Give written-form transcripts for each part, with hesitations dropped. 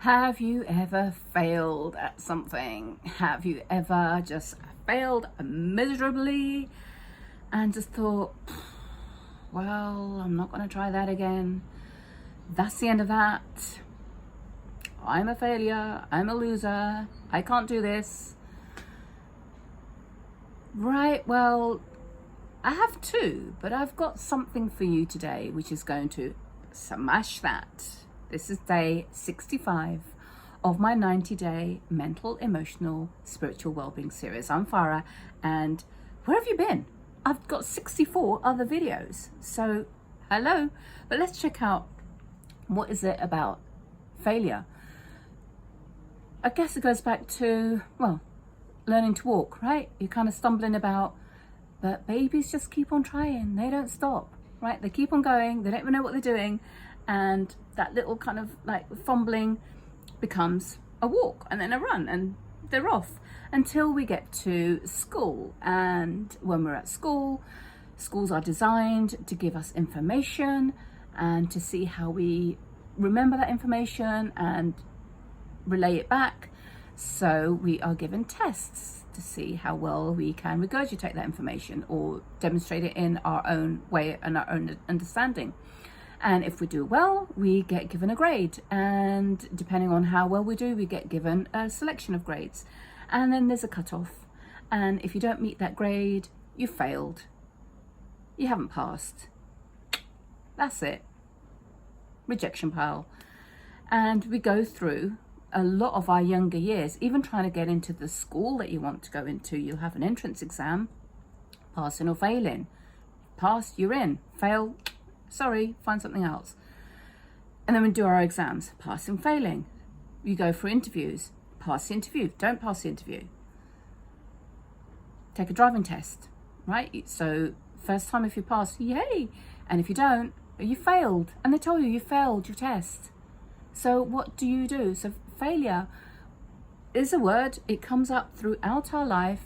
Have you ever failed at something? Have you ever just failed miserably and just thought, well, I'm not going to try that again. That's the end of that. I'm a failure. I'm a loser. I can't do this. Right, well, I have too, but I've got something for you today which is going to smash that. This is day 65 of my 90-day mental, emotional, spiritual wellbeing series. I'm Farah, and where have you been? I've got 64 other videos, so hello. But let's check out, what is it about failure? I guess it goes back to, well, learning to walk, right? You're kind of stumbling about, but babies just keep on trying. They don't stop, right? They keep on going. They don't even know what they're doing. And that little kind of like fumbling becomes a walk and then a run, and they're off until we get to school. And when we're at school, schools are designed to give us information and to see how we remember that information and relay it back. So we are given tests to see how well we can regurgitate that information or demonstrate it in our own way and our own understanding. And if we do well, we get given a grade. And depending on how well we do, we get given a selection of grades. And then there's a cutoff. And if you don't meet that grade, you failed. You haven't passed. That's it. Rejection pile. And we go through a lot of our younger years, even trying to get into the school that you want to go into. You'll have an entrance exam, passing or failing. Pass, you're in. Fail, sorry, find something else. And then we do our exams, passing, failing. You go for interviews, pass the interview, don't pass the interview. Take a driving test, right? So first time, if you pass, yay. And if you don't, you failed. And they told you failed your test. So what do you do? So failure is a word, it comes up throughout our life.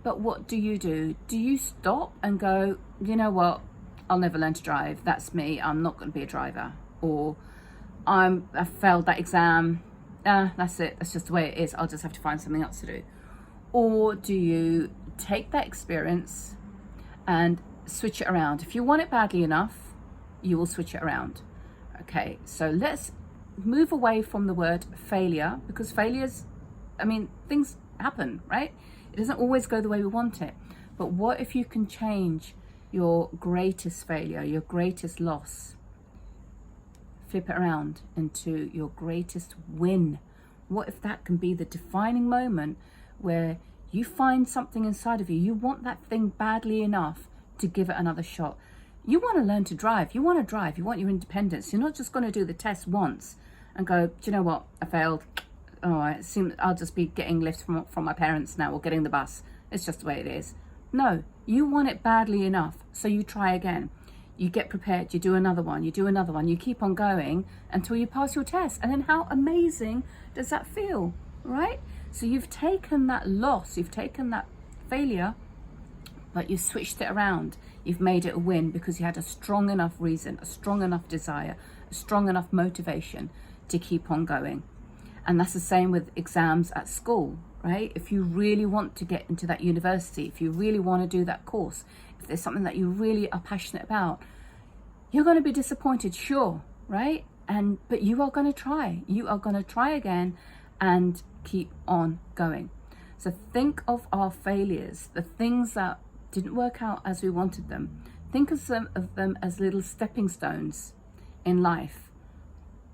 But what do? Do you stop and go, you know what? I'll never learn to drive. That's me. I'm not going to be a driver. Or I failed that exam. That's it. That's just the way it is. I'll just have to find something else to do. Or do you take that experience and switch it around? If you want it badly enough, you will switch it around. Okay, so let's move away from the word failure, because failures, things happen, right? It doesn't always go the way we want it. But what if you can change your greatest failure, your greatest loss, flip it around into your greatest win? What if that can be the defining moment where you find something inside of you, you want that thing badly enough to give it another shot? You want to learn to drive, you want to drive, you want your independence. You're not just going to do the test once and go, do you know what, I failed. Oh, it seems I'll just be getting lifts from my parents now, or getting the bus. It's just the way it is. No, you want it badly enough, so you try again. You get prepared, you do another one, you do another one, you keep on going until you pass your test. And then how amazing does that feel, right? So you've taken that loss, you've taken that failure, but you've switched it around. You've made it a win because you had a strong enough reason, a strong enough desire, a strong enough motivation to keep on going. And that's the same with exams at school, right? If you really want to get into that university, if you really want to do that course, if there's something that you really are passionate about, you're going to be disappointed, sure, right? But you are going to try. You are going to try again and keep on going. So think of our failures, the things that didn't work out as we wanted them. Think of them as little stepping stones in life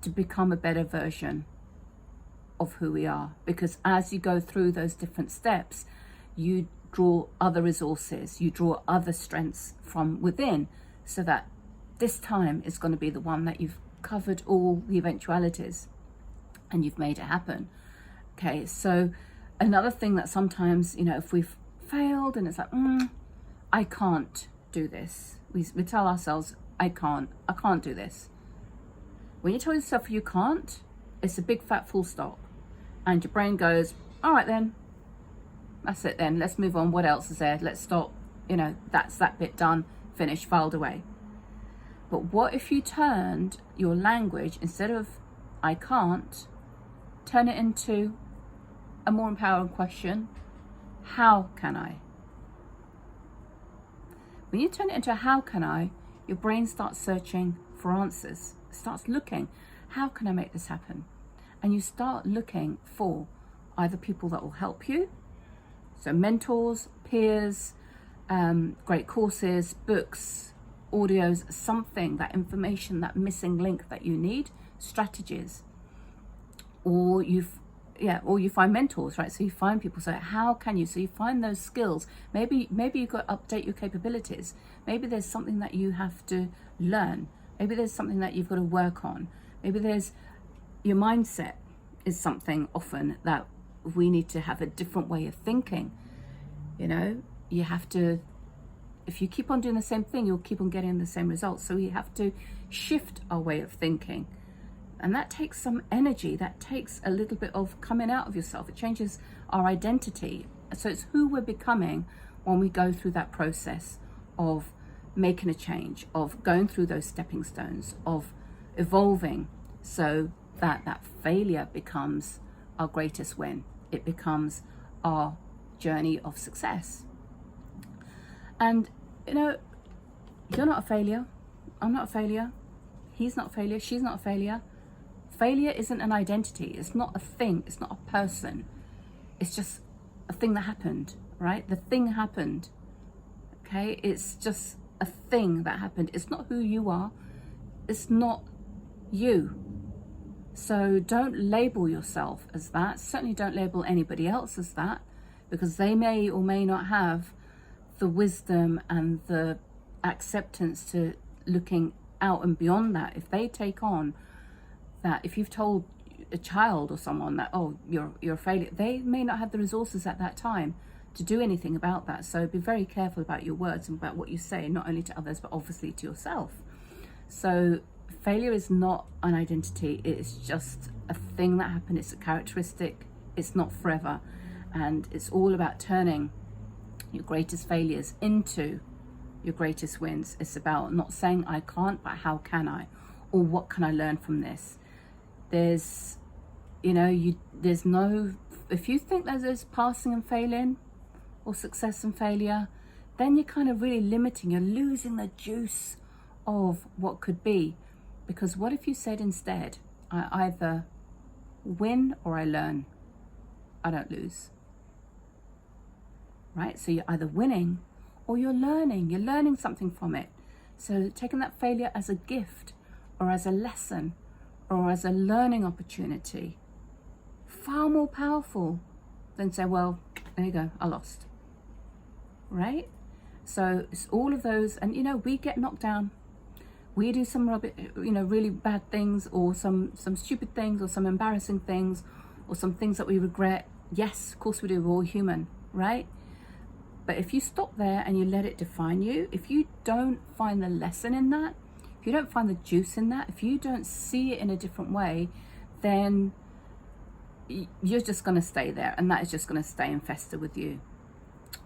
to become a better version of who we are. Because as you go through those different steps, you draw other resources, you draw other strengths from within, so that this time is going to be the one that you've covered all the eventualities and you've made it happen. Okay, so another thing that sometimes, if we've failed and it's like, I can't do this. We tell ourselves, I can't do this. When you tell yourself you can't, it's a big fat full stop. And your brain goes, all right then, that's it then, let's move on. What else is there? Let's stop. That's that bit done, finished, filed away. But what if you turned your language, instead of I can't, turn it into a more empowering question. How can I? When you turn it into a how can I, your brain starts searching for answers. It starts looking, how can I make this happen? And you start looking for either people that will help you, so mentors, peers, great courses, books, audios, something, that information, that missing link that you need, strategies, or you find mentors, right? So you find people. So how can you? So you find those skills. Maybe you've got to update your capabilities. Maybe there's something that you have to learn. Maybe there's something that you've got to work on. Maybe there's your mindset is something often that we need to have a different way of thinking. You know, you have to, if you keep on doing the same thing, you'll keep on getting the same results. So we have to shift our way of thinking. And that takes some energy. That takes a little bit of coming out of yourself. It changes our identity. So it's who we're becoming when we go through that process of making a change, of going through those stepping stones, of evolving, so that failure becomes our greatest win. It becomes our journey of success. And, you know, you're not a failure. I'm not a failure. He's not a failure. She's not a failure. Failure isn't an identity. It's not a thing. It's not a person. It's just a thing that happened, right? The thing happened. Okay? It's just a thing that happened. It's not who you are. It's not you. So don't label yourself as that. Certainly don't label anybody else as that, because they may or may not have the wisdom and the acceptance to looking out and beyond that. If they take on that, if you've told a child or someone that, oh, you're a failure, they may not have the resources at that time to do anything about that. So be very careful about your words and about what you say, not only to others, but obviously to yourself. So failure is not an identity. It's just a thing that happened. It's a characteristic. It's not forever. And it's all about turning your greatest failures into your greatest wins. It's about not saying I can't, but how can I? Or what can I learn from this? There's, there's no, if you think that there's passing and failing or success and failure, then you're kind of really limiting, you're losing the juice of what could be. Because what if you said instead, I either win or I learn, I don't lose, right? So you're either winning or you're learning something from it. So taking that failure as a gift or as a lesson or as a learning opportunity, far more powerful than say, well, there you go, I lost, right? So it's all of those, and we get knocked down. We do some rubbish, really bad things, or some stupid things, or some embarrassing things, or some things that we regret. Yes, of course we do, we're all human, right? But if you stop there and you let it define you, if you don't find the lesson in that, if you don't find the juice in that, if you don't see it in a different way, then you're just going to stay there, and that is just going to stay and fester with you.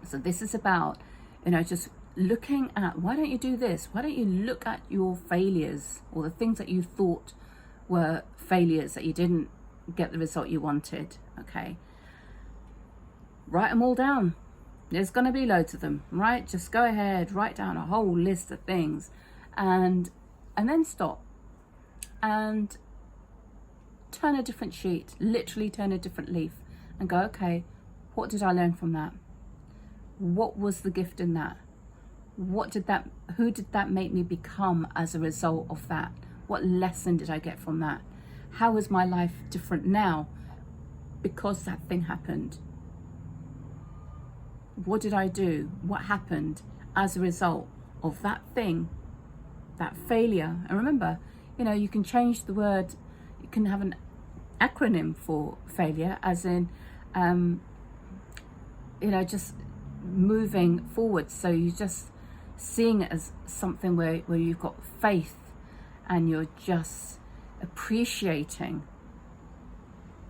So this is about, just looking at, why don't you do this? Why don't you look at your failures, or the things that you thought were failures that you didn't get the result you wanted, okay? Write them all down. There's going to be loads of them, right? Just go ahead, write down a whole list of things, and then stop and turn a different sheet, literally turn a different leaf, and go, okay, what did I learn from that? What was the gift in that? Who did that make me become as a result of that? What lesson did I get from that? How is my life different now because that thing happened? What did I do? What happened as a result of that thing, that failure? And remember, you can change the word. You can have an acronym for failure, as in, just moving forward. So you just seeing it as something where you've got faith, and you're just appreciating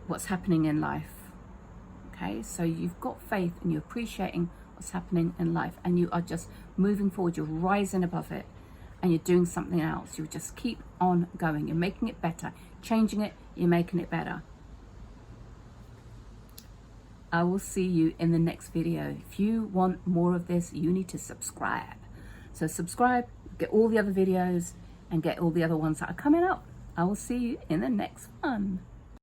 what's happening in life. Okay, so you've got faith and you're appreciating what's happening in life, and you are just moving forward. You're rising above it, and you're doing something else. You just keep on going. You're making it better, changing it. You're making it better. I will see you in the next video. If you want more of this, you need to subscribe. So subscribe, get all the other videos, and get all the other ones that are coming up. I will see you in the next one.